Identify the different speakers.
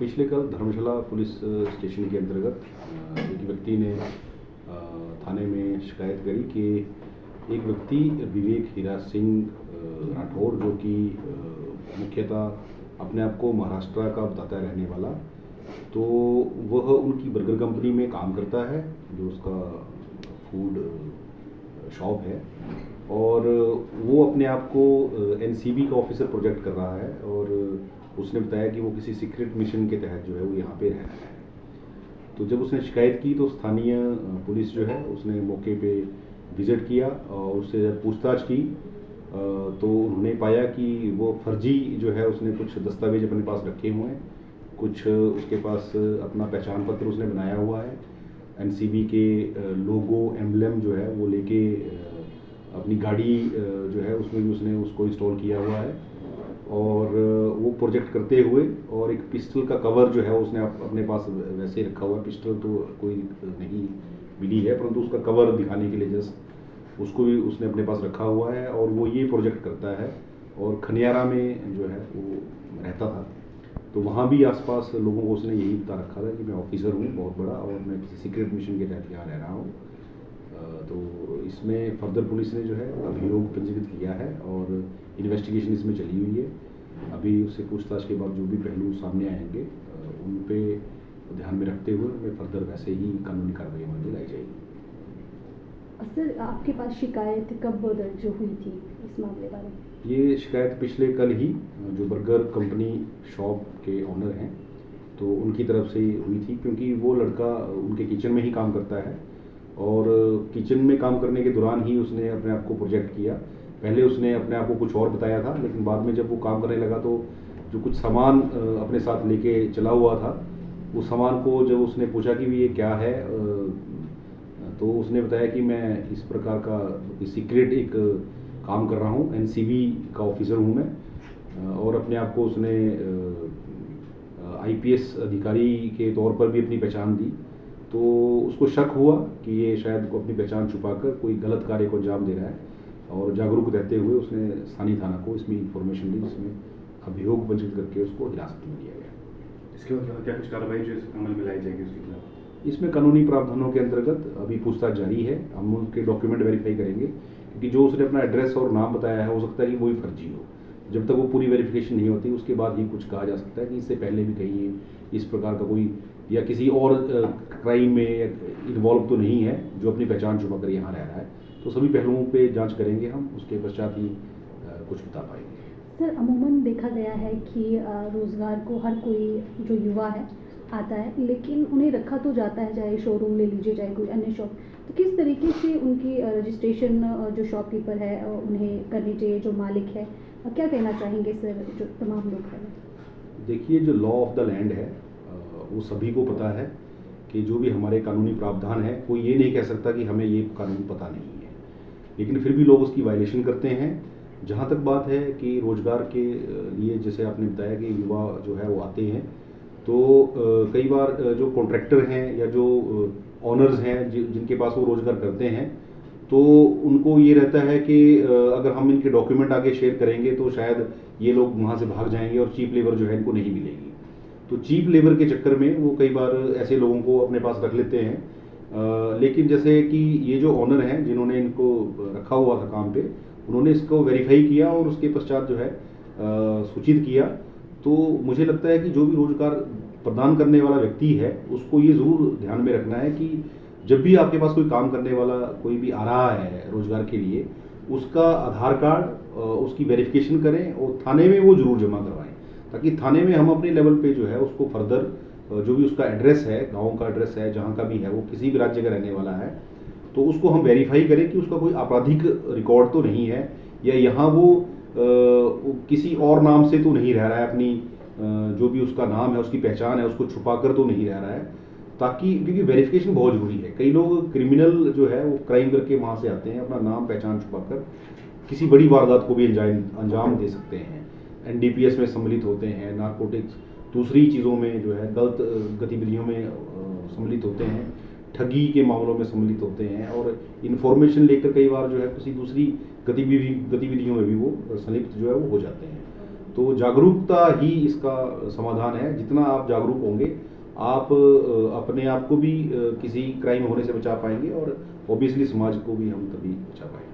Speaker 1: पिछले कल धर्मशाला police station के अंतर्गत एक व्यक्ति ने थाने में शिकायत करी कि एक व्यक्ति विवेक हीरा सिंह राठौर, जो कि मुख्यतः अपने आप को महाराष्ट्र का बताता है रहने वाला, तो वह उनकी बर्गर कंपनी में काम करता है, जो उसका फूड शॉप है, और वो अपने आप को एनसीबी का ऑफिसर प्रोजेक्ट कर रहा है। और उसने बताया कि वो किसी सीक्रेट मिशन के तहत जो है वो यहाँ पे रह रहा है। तो जब उसने शिकायत की तो स्थानीय पुलिस जो है उसने मौके पे विजिट किया और उससे जब पूछताछ की तो उन्होंने पाया कि वो फर्जी जो है उसने कुछ दस्तावेज अपने पास रखे हुए हैं, कुछ उसके पास अपना पहचान पत्र उसने बनाया हुआ है, एनसीबी के लोगो एम्बलम जो है वो लेके अपनी गाड़ी जो है उसमें भी उसने उसको इंस्टॉल किया हुआ है, और वो प्रोजेक्ट करते हुए और एक पिस्टल का कवर जो है उसने अपने पास वैसे ही रखा हुआ है। पिस्टल तो कोई नहीं मिली है, परंतु उसका कवर दिखाने के लिए जस्ट उसको भी उसने अपने पास रखा हुआ है, और वो ये प्रोजेक्ट करता है और खनियारा में जो है वो रहता था। तो वहाँ भी आसपास लोगों को उसने यही बता रखा था कि मैं ऑफिसर हूँ बहुत बड़ा और मैं किसी सीक्रेट मिशन के तहत यहाँ रह रहा हूँ। तो इसमें फर्दर पुलिस ने जो है अभियोग पंजीकृत किया है और इन्वेस्टिगेशन इसमें चली हुई है। अभी उससे पूछताछ के बाद जो भी पहलू सामने आएंगे उन पे ध्यान में रखते हुए उनमें फर्दर वैसे ही कानूनी कार्रवाई अमल में लाई जाएगी।
Speaker 2: सर, आपके पास शिकायत कब दर्ज हुई थी इस मामले बारे?
Speaker 1: ये शिकायत पिछले कल ही जो बर्गर कंपनी शॉप के ऑनर हैं तो उनकी तरफ से हुई थी, क्योंकि वो लड़का उनके किचन में ही काम करता है और किचन में काम करने के दौरान ही उसने अपने आप को प्रोजेक्ट किया। पहले उसने अपने आप को कुछ और बताया था, लेकिन बाद में जब वो काम करने लगा तो जो कुछ सामान अपने साथ लेके चला हुआ था, उस सामान को जब उसने पूछा कि ये क्या है, तो उसने बताया कि मैं इस प्रकार का सीक्रेट एक काम कर रहा हूँ, एनसीबी का ऑफिसर हूँ मैं, और अपने आप को उसने आईपीएस अधिकारी के तौर पर भी अपनी पहचान दी। तो उसको शक हुआ कि ये शायद को अपनी पहचान छुपाकर कोई गलत कार्य को अंजाम दे रहा है, और जागरूक रहते हुए उसने स्थानीय थाना को इसमें इंफॉर्मेशन दी, जिसमें अभियोग पंजीकृत करके उसको हिरासत में लिया गया।
Speaker 3: इसके बाद क्या कुछ कार्रवाई जो अमल में लाई जाएगी उसके खिलाफ?
Speaker 1: इसमें कानूनी प्रावधानों के अंतर्गत अभी पूछताछ जारी है। हम उनके डॉक्यूमेंट वेरीफाई करेंगे, क्योंकि जो उसने अपना एड्रेस और नाम बताया है हो सकता है कि वही फर्जी हो। जब तक वो पूरी वेरिफिकेशन नहीं होती उसके बाद ही कुछ कहा जा सकता है कि इससे पहले भी कहीं इस प्रकार का कोई या किसी और क्राइम में इन्वॉल्व तो नहीं है जो अपनी पहचान छुपा कर यहाँ रह रहा है। तो सभी पहलुओं पे जांच करेंगे हम, उसके पश्चात ही कुछ बता पाएंगे।
Speaker 2: सर, अमूमन देखा गया है कि रोज़गार को हर कोई जो युवा है आता है, लेकिन उन्हें रखा तो जाता है, चाहे शोरूम ले लीजिए चाहे कोई अन्य शॉप, तो किस तरीके से उनकी रजिस्ट्रेशन जो शॉपकीपर है उन्हें करनी चाहिए, जो मालिक है? क्या कहना चाहेंगे सर जो तमाम लोग हैं?
Speaker 1: देखिए, जो लॉ ऑफ द लैंड है वो सभी को पता है कि जो भी हमारे कानूनी प्रावधान है, कोई ये नहीं कह सकता कि हमें ये कानून पता नहीं है, लेकिन फिर भी लोग उसकी वायलेशन करते हैं। जहाँ तक बात है कि रोज़गार के लिए, जैसे आपने बताया कि युवा जो है वो आते हैं, तो कई बार जो कॉन्ट्रैक्टर हैं या जो ऑनर्स हैं जिनके पास वो रोज़गार करते हैं, तो उनको ये रहता है कि अगर हम इनके डॉक्यूमेंट आगे शेयर करेंगे तो शायद ये लोग वहाँ से भाग जाएंगे और चीप लेबर जो है इनको नहीं मिलेगी। तो चीप लेबर के चक्कर में वो कई बार ऐसे लोगों को अपने पास रख लेते हैं। लेकिन जैसे कि ये जो ऑनर हैं जिन्होंने इनको रखा हुआ था काम पे, उन्होंने इसको वेरीफाई किया और उसके पश्चात जो है सूचित किया। तो मुझे लगता है कि जो भी रोजगार प्रदान करने वाला व्यक्ति है उसको ये ज़रूर ध्यान में रखना है कि जब भी आपके पास कोई काम करने वाला कोई भी आ रहा है रोजगार के लिए, उसका आधार कार्ड उसकी वेरिफिकेशन करें और थाने में वो जरूर जमा करवाएं, ताकि थाने में हम अपने लेवल पे जो है उसको फर्दर जो भी उसका एड्रेस है, गांव का एड्रेस है, जहां का भी है, वो किसी भी राज्य का रहने वाला है, तो उसको हम वेरीफाई करें कि उसका कोई आपराधिक रिकॉर्ड तो नहीं है, या यहाँ वो किसी और नाम से तो नहीं रह रहा है, अपनी जो भी उसका नाम है, उसकी पहचान है, उसको छुपा कर तो नहीं रह रहा है। ताकि, क्योंकि वेरिफिकेशन बहुत जरूरी है। कई लोग क्रिमिनल जो है वो क्राइम करके वहाँ से आते हैं, अपना नाम पहचान छुपाकर किसी बड़ी वारदात को भी अंजाम दे सकते हैं। एनडीपीएस में सम्मिलित होते हैं, नारकोटिक्स, दूसरी चीज़ों में जो है गलत गतिविधियों में सम्मिलित होते हैं, ठगी के मामलों में सम्मिलित होते हैं, और इन्फॉर्मेशन लेकर कई बार जो है किसी दूसरी गतिविधियों में भी वो संलिप्त जो है वो हो जाते हैं। तो जागरूकता ही इसका समाधान है। जितना आप जागरूक होंगे, आप अपने आप को भी किसी क्राइम होने से बचा पाएंगे और ऑब्वियसली समाज को भी हम तभी बचा पाएंगे।